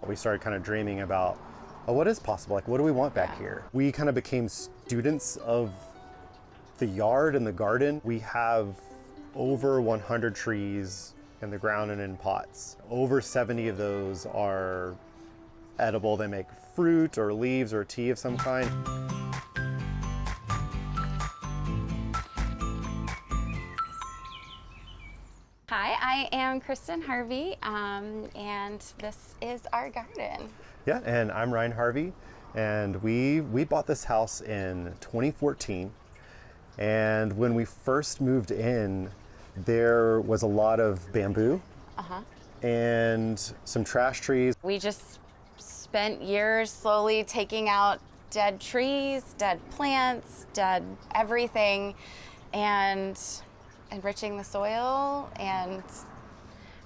We started kind of dreaming about, oh, what is possible? Like, what do we want back here? We kind of became students of the yard and the garden. We have over 100 trees in the ground and in pots. Over 70 of those are edible. They make fruit or leaves or tea of some kind. Hi, I am Kristin Harvey, and this is our garden. Yeah, and I'm Ryan Harvey, and we bought this house in 2014. And when we first moved in, there was a lot of bamboo and some trash trees. We just spent years slowly taking out dead trees, dead plants, dead everything, and enriching the soil and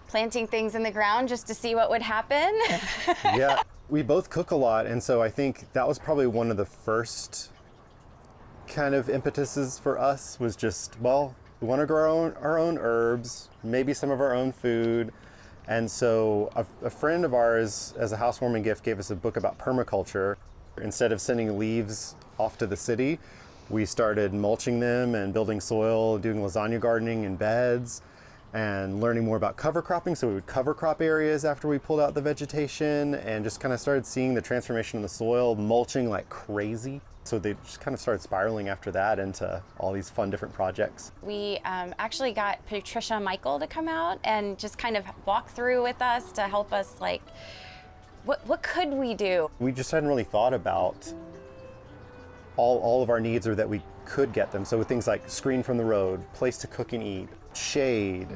planting things in the ground just to see what would happen. Yeah, we both cook a lot, and so I think that was probably one of the first kind of impetuses for us, was just, well, we want to grow our own herbs, maybe some of our own food. And so a friend of ours, as a housewarming gift, gave us a book about permaculture. Instead of sending leaves off to the city, we started mulching them and building soil, doing lasagna gardening in beds, and learning more about cover cropping. So we would cover crop areas after we pulled out the vegetation, and just kind of started seeing the transformation in the soil, mulching like crazy. So they just kind of started spiraling after that into all these fun different projects. We actually got Patricia Michael to come out and just kind of walk through with us to help us, like, what could we do? We just hadn't really thought about all of our needs, or that we could get them. So with things like screen from the road, place to cook and eat, shade,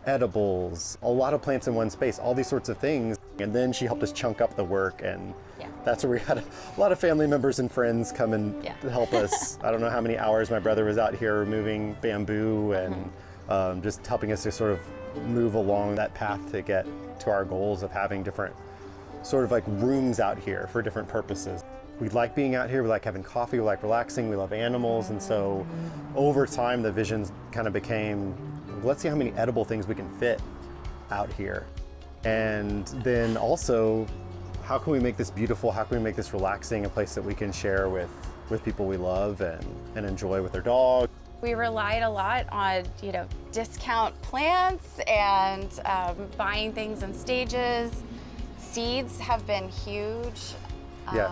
edibles, a lot of plants in one space, all these sorts of things. And then she helped us chunk up the work, and that's where we had a lot of family members and friends come and help us. I don't know how many hours my brother was out here removing bamboo and just helping us to sort of move along that path to get to our goals of having different sort of like rooms out here for different purposes. We like being out here, we like having coffee, we like relaxing, we love animals, and so over time the visions kind of became, let's see how many edible things we can fit out here. And then also, how can we make this beautiful, how can we make this relaxing, a place that we can share with people we love and enjoy with their dog. We relied a lot on, discount plants and buying things in stages. Seeds have been huge.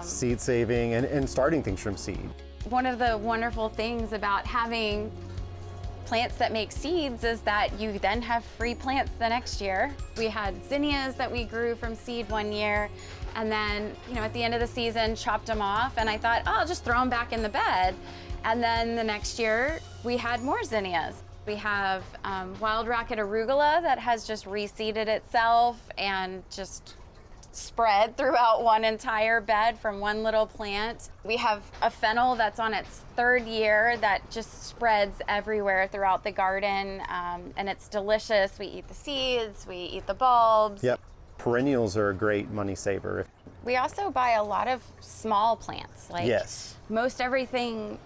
Seed saving and starting things from seed. One of the wonderful things about having plants that make seeds is that you then have free plants the next year. We had zinnias that we grew from seed one year, and then, at the end of the season, chopped them off, and I thought, oh, I'll just throw them back in the bed. And then the next year, we had more zinnias. We have wild rocket arugula that has just reseeded itself and just spread throughout one entire bed from one little plant. We have a fennel that's on its third year that just spreads everywhere throughout the garden, and it's delicious. We eat the seeds, we eat the bulbs. Yep, perennials are a great money saver. We also buy a lot of small plants. Most everything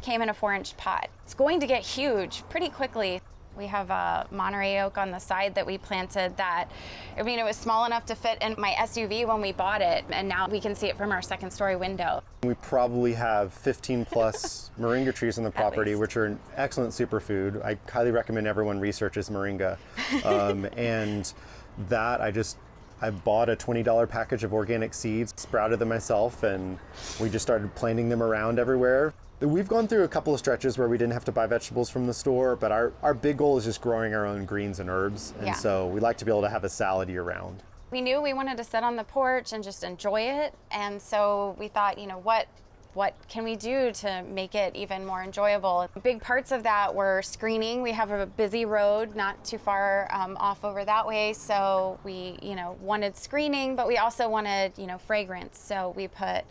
came in a 4-inch pot. It's going to get huge pretty quickly. We have a Monterey oak on the side that we planted that, it was small enough to fit in my SUV when we bought it, and now we can see it from our second story window. We probably have 15 plus moringa trees on the property, which are an excellent superfood. I highly recommend everyone researches moringa. And that I bought a $20 package of organic seeds, sprouted them myself, and we just started planting them around everywhere. We've gone through a couple of stretches where we didn't have to buy vegetables from the store, but our big goal is just growing our own greens and herbs. And so we like to be able to have a salad year round. We knew we wanted to sit on the porch and just enjoy it. And so we thought, what can we do to make it even more enjoyable? Big parts of that were screening. We have a busy road not too far off over that way. So we, wanted screening, but we also wanted, fragrance. So we put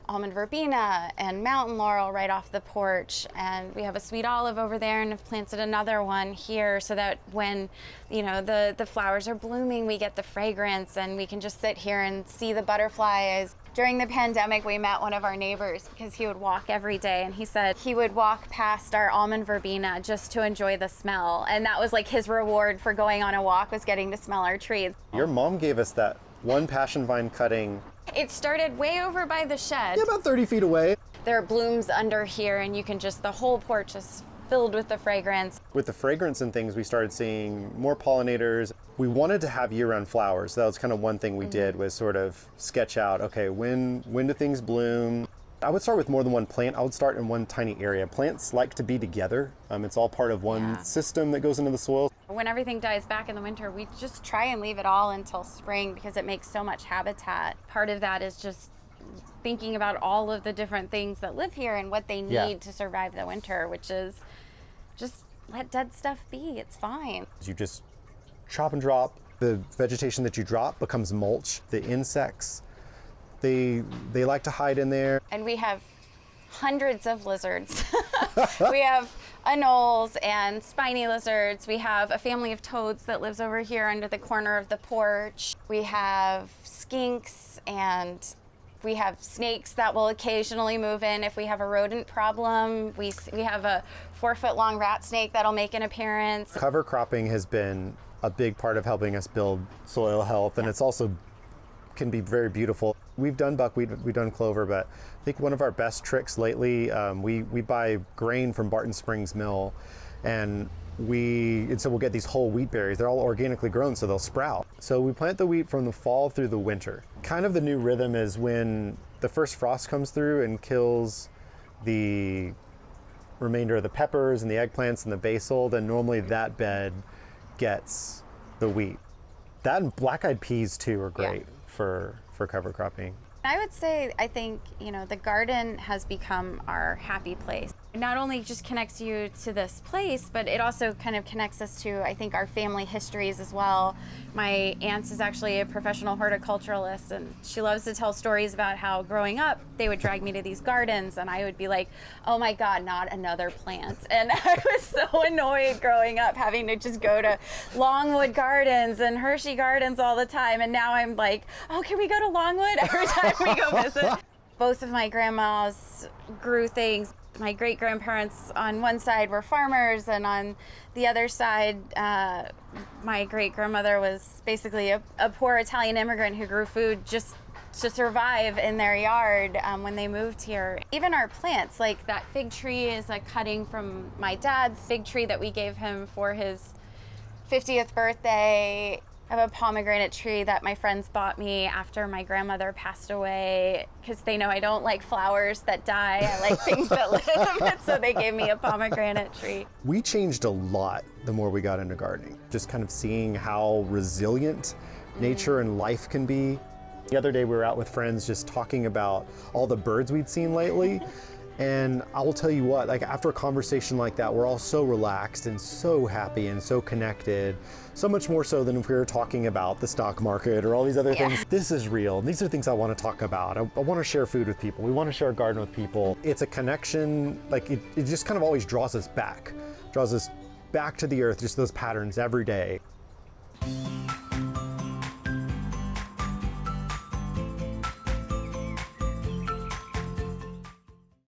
almond verbena and mountain laurel right off the porch, and we have a sweet olive over there and have planted another one here so that when the flowers are blooming, we get the fragrance and we can just sit here and see the butterflies. During the pandemic, we met one of our neighbors because he would walk every day, and he said he would walk past our almond verbena just to enjoy the smell, and that was like his reward for going on a walk, was getting to smell our trees. Your mom gave us that one passion vine cutting. It started way over by the shed. Yeah, about 30 feet away. There are blooms under here, and you can just, the whole porch is filled with the fragrance. With the fragrance and things, we started seeing more pollinators. We wanted to have year-round flowers. That was kind of one thing we did, was sort of sketch out, okay, when do things bloom? I would start with more than one plant. I would start in one tiny area. Plants like to be together. It's all part of one system that goes into the soil. When everything dies back in the winter, we just try and leave it all until spring because it makes so much habitat. Part of that is just thinking about all of the different things that live here and what they need to survive the winter, which is just let dead stuff be. It's fine. You just chop and drop. The vegetation that you drop becomes mulch. The insects, they like to hide in there. And we have hundreds of lizards. We have anoles and spiny lizards. We have a family of toads that lives over here under the corner of the porch. We have skinks, and we have snakes that will occasionally move in if we have a rodent problem. We have a 4-foot-long rat snake that'll make an appearance. Cover cropping has been a big part of helping us build soil health, and it's also can be very beautiful. We've done buckwheat, we've done clover, but I think one of our best tricks lately, we buy grain from Barton Springs Mill, and so we'll get these whole wheat berries. They're all organically grown, so they'll sprout. So we plant the wheat from the fall through the winter. Kind of the new rhythm is when the first frost comes through and kills the remainder of the peppers and the eggplants and the basil, then normally that bed gets the wheat. That and black-eyed peas too are great for cover cropping. I would say, I think, the garden has become our happy place. It not only just connects you to this place, but it also kind of connects us to, I think, our family histories as well. My aunt is actually a professional horticulturalist, and she loves to tell stories about how growing up, they would drag me to these gardens, and I would be like, oh my God, not another plant. And I was so annoyed growing up having to just go to Longwood Gardens and Hershey Gardens all the time. And now I'm like, oh, can we go to Longwood every time we go visit? Both of my grandmas grew things. My great-grandparents on one side were farmers, and on the other side, my great-grandmother was basically a poor Italian immigrant who grew food just to survive in their yard when they moved here. Even our plants, like that fig tree is a cutting from my dad's fig tree that we gave him for his 50th birthday. I have a pomegranate tree that my friends bought me after my grandmother passed away because they know I don't like flowers that die. I like things that live, so they gave me a pomegranate tree. We changed a lot the more we got into gardening. Just kind of seeing how resilient nature and life can be. The other day we were out with friends just talking about all the birds we'd seen lately. And I will tell you what, like after a conversation like that, we're all so relaxed and so happy and so connected, so much more so than if we were talking about the stock market or all these other things. This is real. These are things I want to talk about. I want to share food with people. We want to share a garden with people. It's a connection, like it just kind of always draws us back to the earth, just those patterns every day.